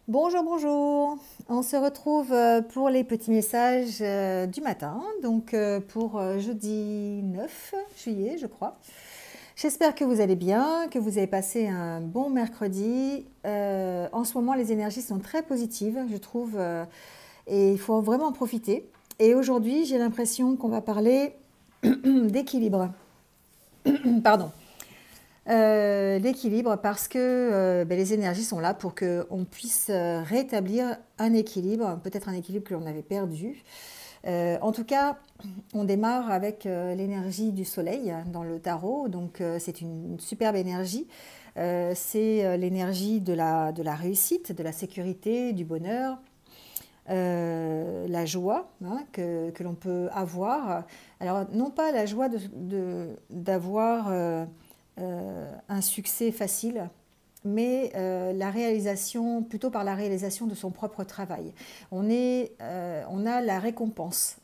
Bonjour, bonjour. On se retrouve pour les petits messages du matin, donc pour jeudi 9 juillet, je crois. J'espère que vous allez bien, que vous avez passé un bon mercredi. En ce moment, les énergies sont très positives, je trouve, et il faut vraiment en profiter. Et aujourd'hui, j'ai l'impression qu'on va parler d'équilibre. Pardon. L'équilibre parce que ben, les énergies sont là pour qu'on puisse rétablir un équilibre, peut-être un équilibre que l'on avait perdu. En tout cas, on démarre avec l'énergie du soleil dans le tarot, donc c'est une superbe énergie. C'est l'énergie de la réussite, de la sécurité, du bonheur, la joie hein, que l'on peut avoir. Alors, non pas la joie d'avoir un succès facile, mais la réalisation, plutôt par la réalisation de son propre travail. On a la récompense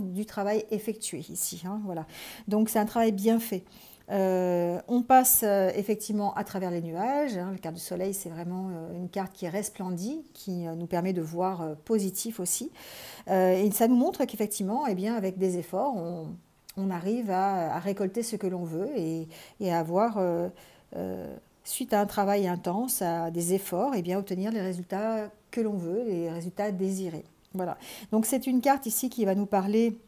du travail effectué ici. Hein, voilà. Donc c'est un travail bien fait. On passe effectivement à travers les nuages. Hein, la carte du soleil, c'est vraiment une carte qui resplendit, qui nous permet de voir positif aussi. Et ça nous montre qu'effectivement, eh bien, avec des efforts, on arrive à récolter ce que l'on veut et à avoir, suite à un travail intense, à des efforts, eh bien, obtenir les résultats que l'on veut, les résultats désirés. Voilà. Donc c'est une carte ici qui va nous parler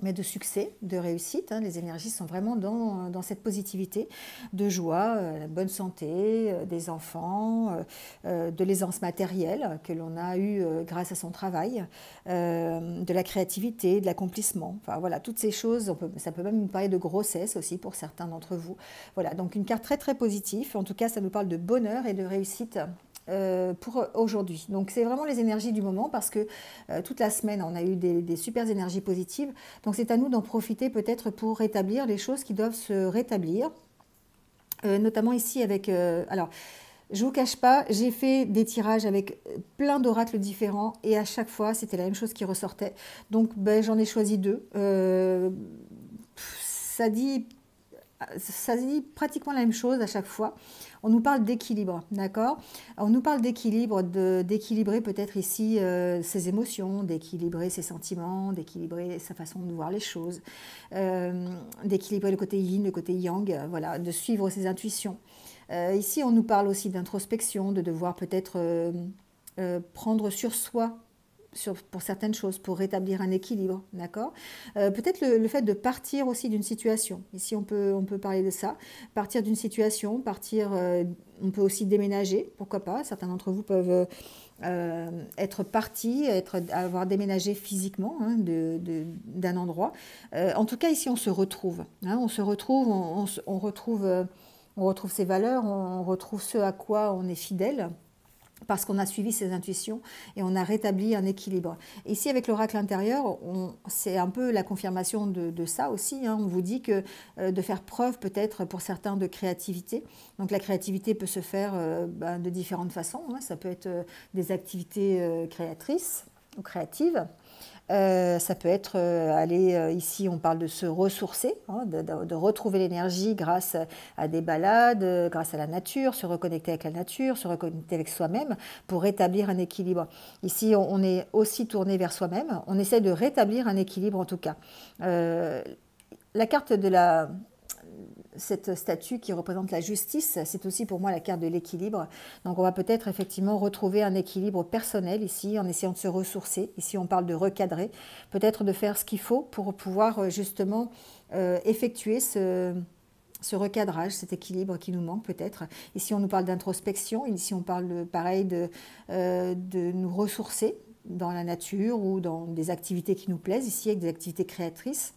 mais de succès, de réussite. Hein. Les énergies sont vraiment dans cette positivité, de joie, la bonne santé, des enfants, de l'aisance matérielle que l'on a eue grâce à son travail, de la créativité, de l'accomplissement. Enfin voilà, toutes ces choses, ça peut même nous parler de grossesse aussi pour certains d'entre vous. Voilà, donc une carte très très positive. En tout cas, ça nous parle de bonheur et de réussite pour aujourd'hui. Donc c'est vraiment les énergies du moment parce que toute la semaine on a eu des super énergies positives. Donc c'est à nous d'en profiter peut-être pour rétablir les choses qui doivent se rétablir. Notamment ici avec... alors je ne vous cache pas, j'ai fait des tirages avec plein d'oracles différents et à chaque fois c'était la même chose qui ressortait. Donc ben, j'en ai choisi deux. Ça dit ça dit pratiquement la même chose à chaque fois. On nous parle d'équilibre, d'accord? On nous parle d'équilibre, d'équilibrer peut-être ici ses émotions, d'équilibrer ses sentiments, d'équilibrer sa façon de voir les choses, d'équilibrer le côté yin, le côté yang, voilà, de suivre ses intuitions. Ici, on nous parle aussi d'introspection, de devoir peut-être prendre sur soi pour certaines choses, pour rétablir un équilibre, d'accord. Peut-être le fait de partir aussi d'une situation. Ici, on peut parler de ça. Partir d'une situation, on peut aussi déménager, pourquoi pas. Certains d'entre vous peuvent être partis, avoir déménagé physiquement hein, d'un endroit. En tout cas, ici, on se retrouve. Hein, on se retrouve, on retrouve ses valeurs, on retrouve ce à quoi on est fidèle parce qu'on a suivi ses intuitions et on a rétabli un équilibre. Ici, avec l'oracle intérieur, c'est un peu la confirmation de ça aussi. Hein. On vous dit que de faire preuve peut-être pour certains de créativité. Donc la créativité peut se faire de différentes façons. Hein. Ça peut être des activités créatrices ou créatives. Ça peut être aller ici, on parle de se ressourcer, hein, de retrouver l'énergie grâce à des balades, grâce à la nature, se reconnecter avec la nature, se reconnecter avec soi-même pour rétablir un équilibre. Ici, on est aussi tourné vers soi-même. On essaie de rétablir un équilibre en tout cas. La carte de cette statue qui représente la justice, c'est aussi pour moi la carte de l'équilibre. Donc on va peut-être effectivement retrouver un équilibre personnel ici en essayant de se ressourcer. Ici on parle de recadrer, peut-être de faire ce qu'il faut pour pouvoir justement effectuer ce recadrage, cet équilibre qui nous manque peut-être. Ici on nous parle d'introspection, ici on parle pareil de nous ressourcer dans la nature ou dans des activités qui nous plaisent, ici avec des activités créatrices.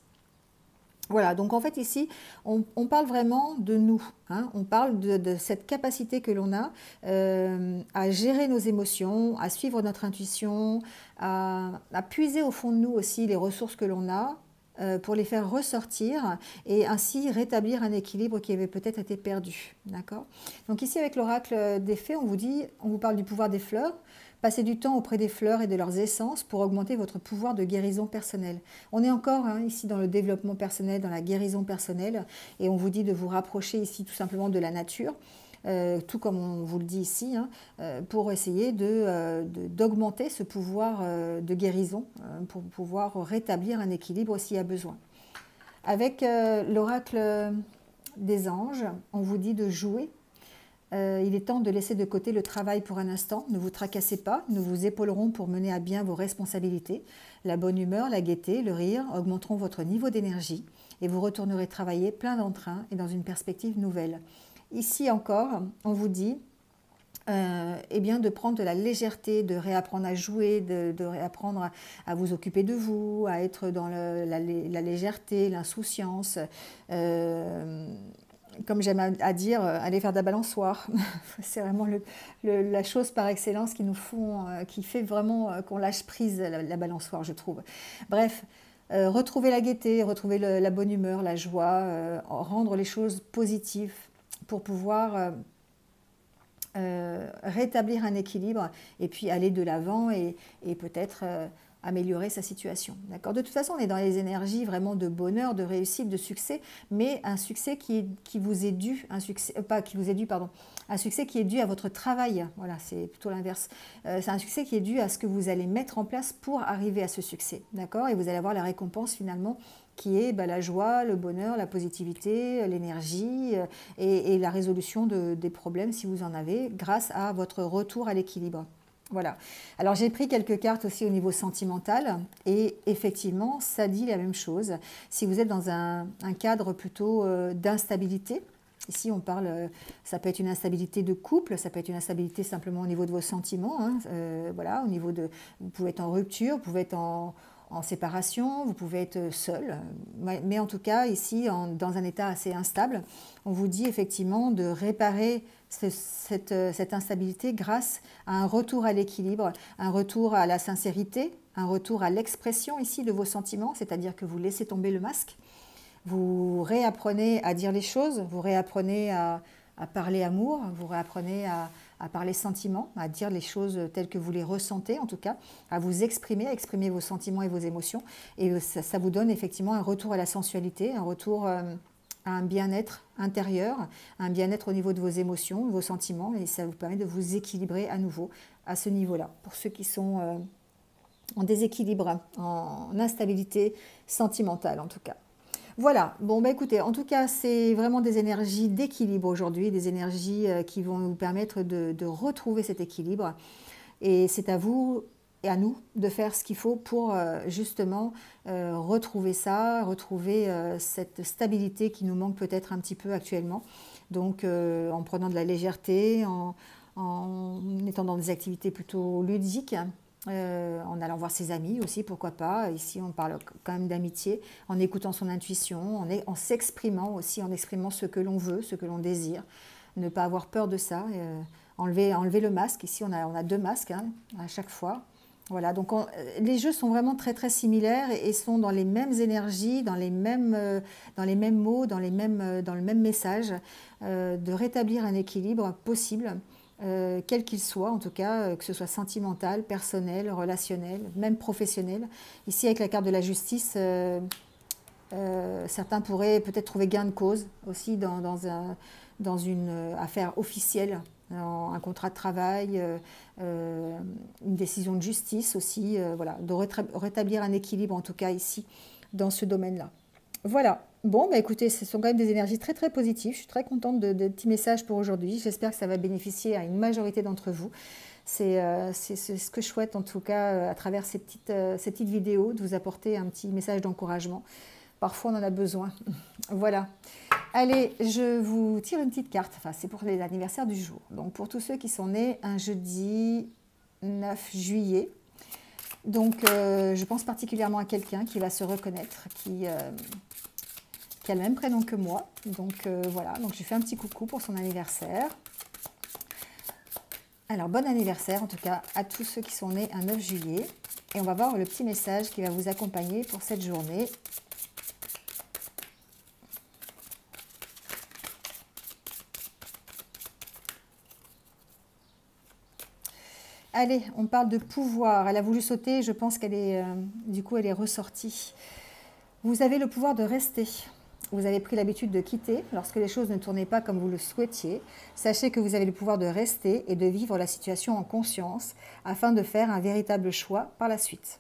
Voilà, donc en fait ici, on parle vraiment de nous, hein. On parle de cette capacité que l'on a à gérer nos émotions, à suivre notre intuition, à puiser au fond de nous aussi les ressources que l'on a pour les faire ressortir et ainsi rétablir un équilibre qui avait peut-être été perdu. D'accord? Donc ici avec l'oracle des fées, on vous parle du pouvoir des fleurs. Passez du temps auprès des fleurs et de leurs essences pour augmenter votre pouvoir de guérison personnelle. On est encore hein, ici dans le développement personnel, dans la guérison personnelle, et on vous dit de vous rapprocher ici tout simplement de la nature. tout comme on vous le dit ici, hein, pour essayer d'augmenter ce pouvoir de guérison, pour pouvoir rétablir un équilibre s'il y a besoin. Avec l'oracle des anges, on vous dit de jouer. Il est temps de laisser de côté le travail pour un instant. Ne vous tracassez pas, nous vous épaulerons pour mener à bien vos responsabilités. La bonne humeur, la gaieté, le rire augmenteront votre niveau d'énergie et vous retournerez travailler plein d'entrain et dans une perspective nouvelle. Ici encore, on vous dit eh bien, de prendre de la légèreté, de réapprendre à jouer, de réapprendre à vous occuper de vous, à être dans la légèreté, l'insouciance. Comme j'aime à dire, aller faire de la balançoire. C'est vraiment la chose par excellence qui fait vraiment qu'on lâche prise la balançoire, je trouve. Bref, retrouver la gaieté, retrouver la bonne humeur, la joie, rendre les choses positives pour pouvoir rétablir un équilibre et puis aller de l'avant et peut-être améliorer sa situation. D'accord ? De toute façon, on est dans les énergies vraiment de bonheur, de réussite, de succès, mais un succès qui vous est dû, un succès qui est dû à votre travail. Voilà, c'est plutôt l'inverse. C'est un succès qui est dû à ce que vous allez mettre en place pour arriver à ce succès. D'accord ? Et vous allez avoir la récompense finalement qui est la joie, le bonheur, la positivité, l'énergie et la résolution des problèmes si vous en avez grâce à votre retour à l'équilibre. Voilà. Alors j'ai pris quelques cartes aussi au niveau sentimental et effectivement ça dit la même chose. Si vous êtes dans un cadre plutôt d'instabilité, ici on parle, ça peut être une instabilité de couple, ça peut être une instabilité simplement au niveau de vos sentiments, hein, voilà, au niveau de, vous pouvez être en rupture, vous pouvez être en séparation, vous pouvez être seul, mais en tout cas ici dans un état assez instable, on vous dit effectivement de réparer cette instabilité grâce à un retour à l'équilibre, un retour à la sincérité, un retour à l'expression ici de vos sentiments, c'est-à-dire que vous laissez tomber le masque, vous réapprenez à dire les choses, vous réapprenez à parler amour, vous réapprenez à parler sentiments, à dire les choses telles que vous les ressentez en tout cas, à vous exprimer, à exprimer vos sentiments et vos émotions. Et ça vous donne effectivement un retour à la sensualité, un retour à un bien-être intérieur, un bien-être au niveau de vos émotions, de vos sentiments, et ça vous permet de vous équilibrer à nouveau à ce niveau-là. Pour ceux qui sont en déséquilibre, en instabilité sentimentale en tout cas. Voilà, bon écoutez, en tout cas c'est vraiment des énergies d'équilibre aujourd'hui, des énergies qui vont vous permettre de retrouver cet équilibre et c'est à vous et à nous de faire ce qu'il faut pour justement retrouver ça, retrouver cette stabilité qui nous manque peut-être un petit peu actuellement. Donc en prenant de la légèreté, en étant dans des activités plutôt ludiques, en allant voir ses amis aussi, pourquoi pas. Ici, on parle quand même d'amitié, en écoutant son intuition, en s'exprimant aussi, en exprimant ce que l'on veut, ce que l'on désire. Ne pas avoir peur de ça, enlever le masque. Ici, on a 2 masques hein, à chaque fois. Voilà, donc les jeux sont vraiment très très similaires et sont dans les mêmes énergies, dans les mêmes mots, dans le même message, de rétablir un équilibre possible. Quel qu'il soit, en tout cas, que ce soit sentimental, personnel, relationnel, même professionnel. Ici, avec la carte de la justice, certains pourraient peut-être trouver gain de cause aussi dans une affaire officielle, un contrat de travail, une décision de justice aussi, voilà, de rétablir un équilibre en tout cas ici, dans ce domaine-là. Voilà. Bon, écoutez, ce sont quand même des énergies très très positives. Je suis très contente de petits messages pour aujourd'hui. J'espère que ça va bénéficier à une majorité d'entre vous. C'est ce que je souhaite en tout cas à travers ces petites vidéos, de vous apporter un petit message d'encouragement. Parfois on en a besoin. Voilà. Allez, je vous tire une petite carte. Enfin, c'est pour les anniversaires du jour. Donc pour tous ceux qui sont nés un jeudi 9 juillet. Donc je pense particulièrement à quelqu'un qui va se reconnaître, qui a le même prénom que moi. Donc voilà, donc je fais un petit coucou pour son anniversaire. Alors bon anniversaire en tout cas à tous ceux qui sont nés un 9 juillet. Et on va voir le petit message qui va vous accompagner pour cette journée. Allez, on parle de pouvoir. Elle a voulu sauter, je pense qu'elle est, du coup, elle est ressortie. Vous avez le pouvoir de rester. vous avez pris l'habitude de quitter lorsque les choses ne tournaient pas comme vous le souhaitiez. Sachez que vous avez le pouvoir de rester et de vivre la situation en conscience afin de faire un véritable choix par la suite.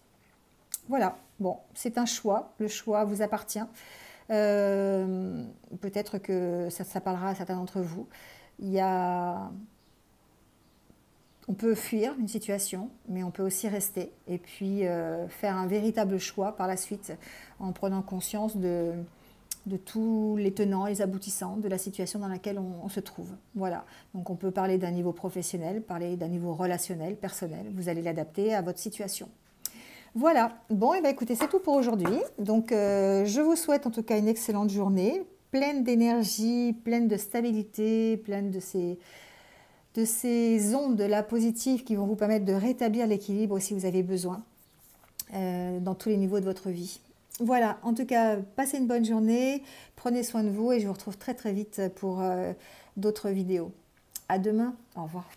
Voilà, bon, c'est un choix, le choix vous appartient. Peut-être que ça parlera à certains d'entre vous. On peut fuir une situation, mais on peut aussi rester et puis faire un véritable choix par la suite en prenant conscience de tous les tenants et les aboutissants de la situation dans laquelle on se trouve. Voilà, donc on peut parler d'un niveau professionnel, parler d'un niveau relationnel, personnel. Vous allez l'adapter à votre situation. Voilà, bon, et bien écoutez, c'est tout pour aujourd'hui. Donc je vous souhaite en tout cas une excellente journée, pleine d'énergie, pleine de stabilité, pleine de ces ondes là positives qui vont vous permettre de rétablir l'équilibre si vous avez besoin dans tous les niveaux de votre vie. Voilà, en tout cas, passez une bonne journée, prenez soin de vous et je vous retrouve très très vite pour d'autres vidéos. À demain, au revoir.